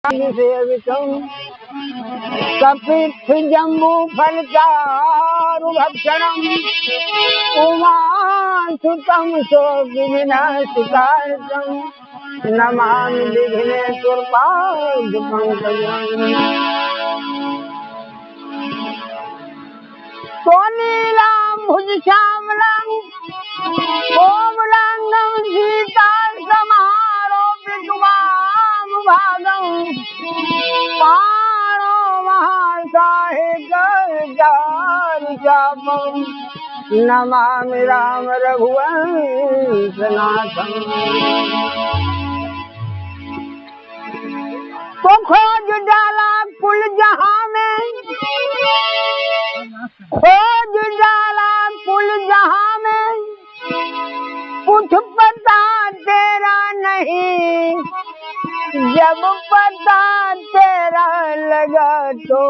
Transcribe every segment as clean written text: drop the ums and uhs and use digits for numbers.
सेवितम् कपित्थ जम्बू फलचारु भक्षणम् उमासुतम् शोकविनाशिकायतम् नमामि विघ्नेश्वरपादपङ्कजम्। नीलाम्बुजश्यामलं कोमलांगं सीतासमारोपितुमामुभागं पाणो महासाहेबजारुचापं नमामि राम रघुवंशनाथम्। तो खोज डाला कुल जहां में, खोज डाला कुल जहां में, कुछ पता तेरा नहीं। जब पता तेरा लगा तो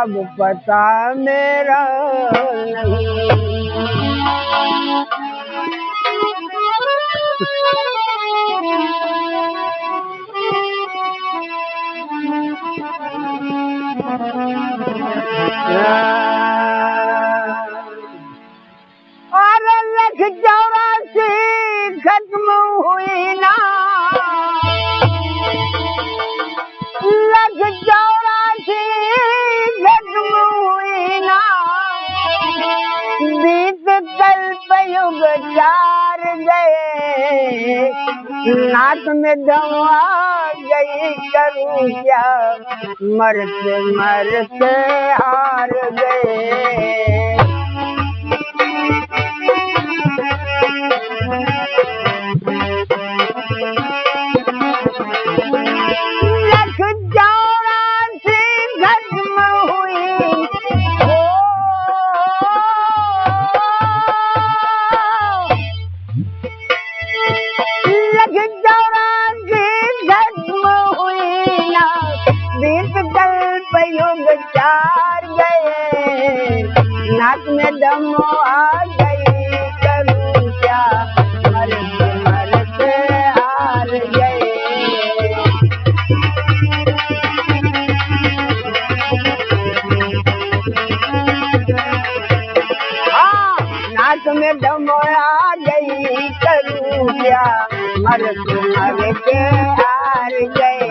अब पता मेरा नहीं। और लख 84 खत्म हुई ना, लख 84 खत्म हुई ना। बीत कल्प युग 4 गए, नाक में दम आ गई करूं क्या, मरते मरते हार गए। लख 84 खत्म हुई, लख 84 खत्म हुई ना। बीत कल्प युग 4 गए, नाक में दम आ गई करूं क्या, मरते मरते हार गए। हाँ, नाक में दम आ गई करूं क्या, मरते मरते हार गए।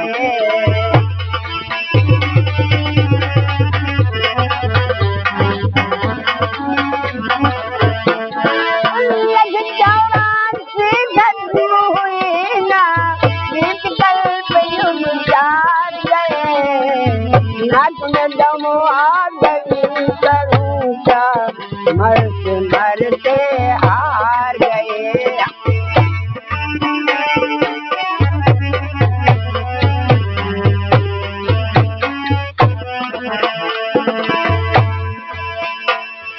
नाक में दम आ गई करूं क्या, मरते मरते हार गए।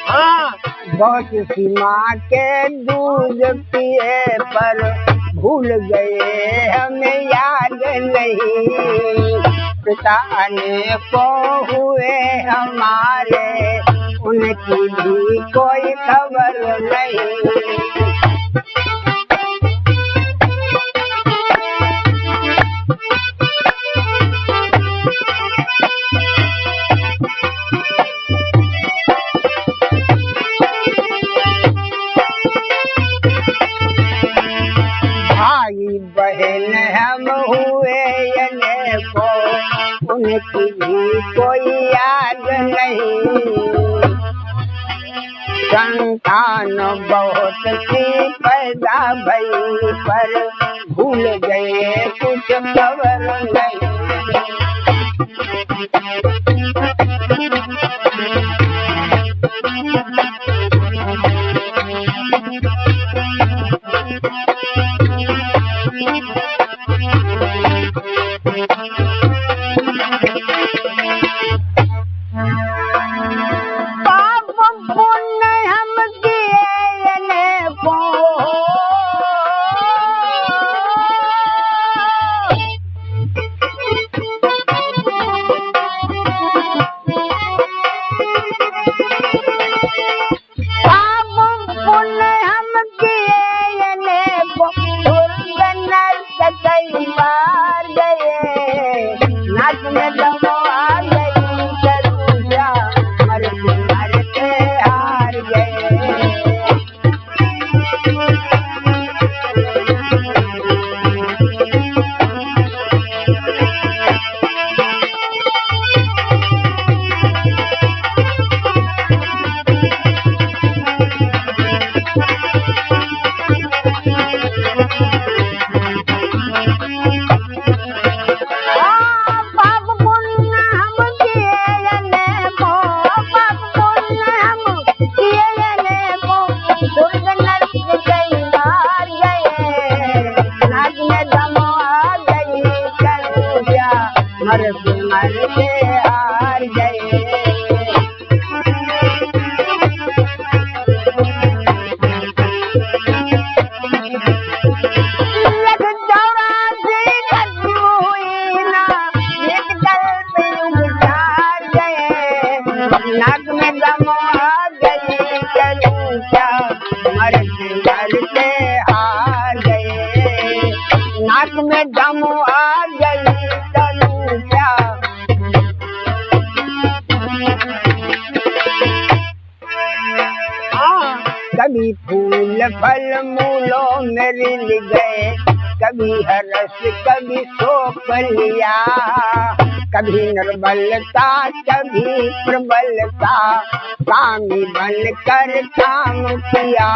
हाँ, बहुत सी माँ के दूध पिए पर भूल गए हमें याद नहीं। पिता अनेको हुए हमारे, उनकी भी कोई खबर नहीं। भाई बहन हम हुए अनेको, उनकी भी कोई याद नहीं। संतान बहुत सी पैदा भई पर भूल गए कुछ खबर नहीं। नाक में दम आ गई करूं क्या मरते मरते हार गए। मरते मरते हार गए। लख 84 खत्म हुई ना एक दल पे उतार गए। नाक में दम आ गई करूं क्या मरते मरते हार गए। नाक में दम आ गई कभी फूल फल मूलों में रिल गए, कभी हरस कभी शोक लिया, कभी निर्बलता कभी प्रबलता, कामी बन कर काम किया।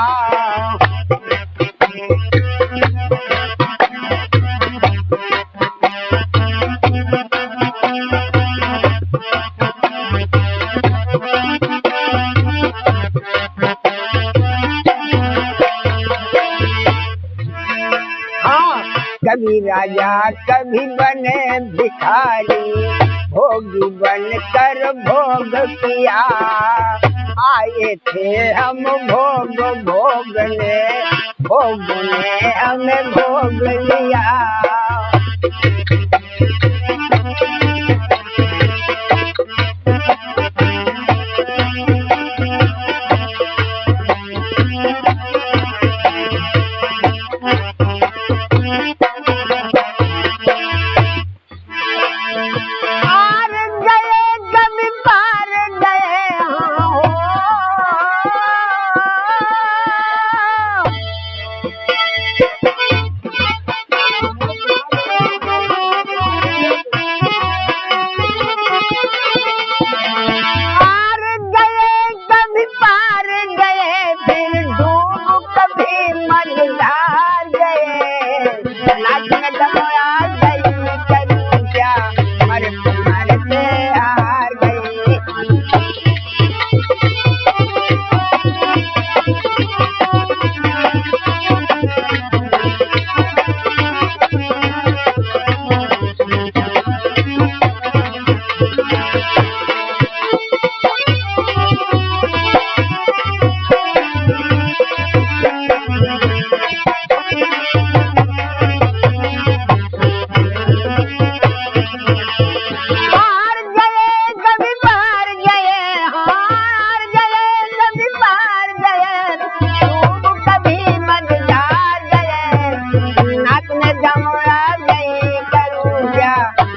कभी राजा कभी बने भिखारी, भोगी बन कर भोग किया। आए थे हम भोग भोगने, भोग ने हमें भोग लिया।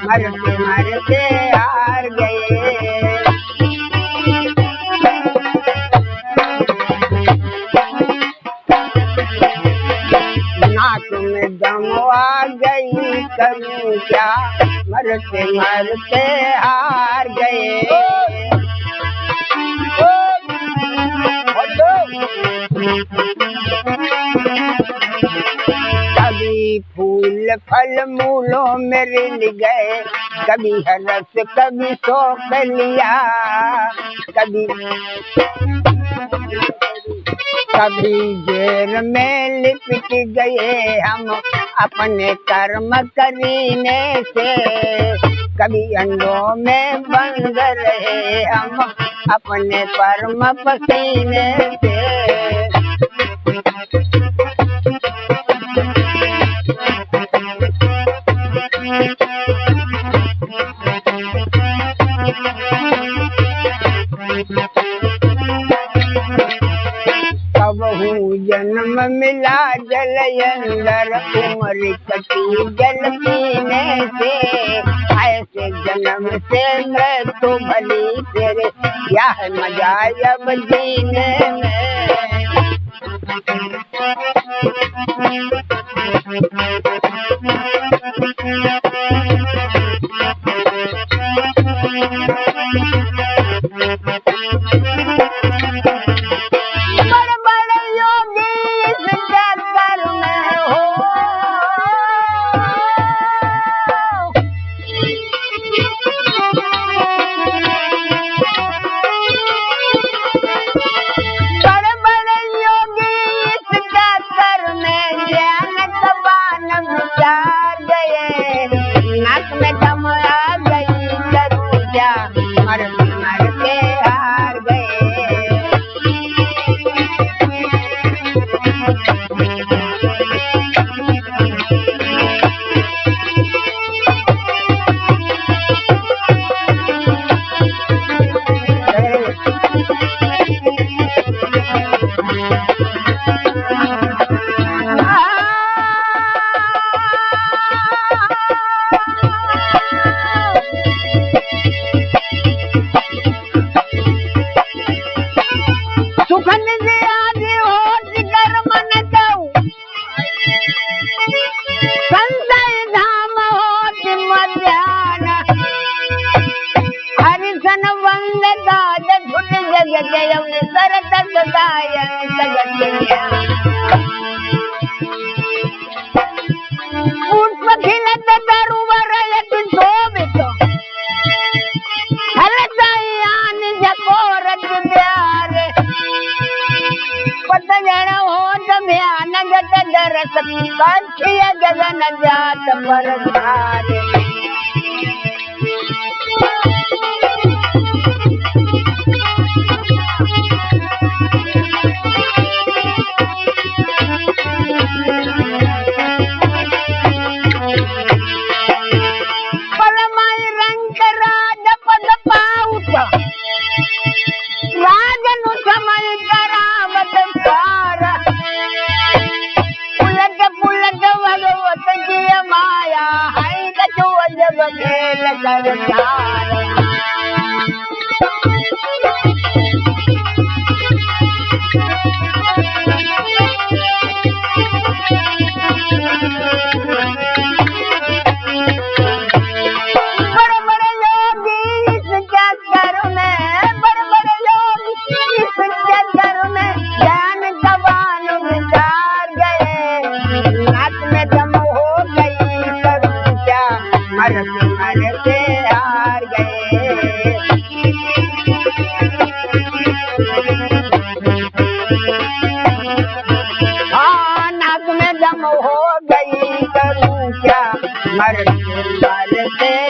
मरते मरते हार गए। नाक में दम आ गई करूं क्या मरते मरते हार गए। कभी फूल फल मूलों में रिल गए, कभी हरस कभी शोक लिया, कभी जेल में लिपट गए हम अपने कर्म करीने से, कभी अंडों में बंद रहे हम अपने कर्म पसीने से। कबहू जन्म मिला जल अंदर, उम्र कटी जल पीने से, ऐसे जन्म से मृत्यु भली तेरे क्या है मजा अब जीने में। बड़े बड़े योगी इस चक्कर में हो, बड़े बड़े योगी इस चक्कर में ज्ञान जबान विचार गए, नाक में दम आ गई करूं क्या मर मर के हार गए। सुखन से आदि होश कर मन कहूं, संशय धाम होश मध्यान, हरिशन वंद दाद धुन जग जय सरत सदायन सगत पुष्प खिलत तरुवर यत शोभित, हलतायान जकोरत प्यारे, पतझड़ होत भयानक दरस, पंछी गगन जात पर धारे। पलमाई रंग राज पद पाउत, राजनु समय करावत पार, पुलट पुलट भगवत की माया, है कछु अजब खेल करतार। बड़े बड़े योगी इस चक्कर में, बड़े बड़े योगी इस चक्कर में ज्ञान जबान विचार गए, नाक में दम हो गई करूं क्या मर मर के हार गए। हाँ नाक में दम हो गई करूं क्या मर मर के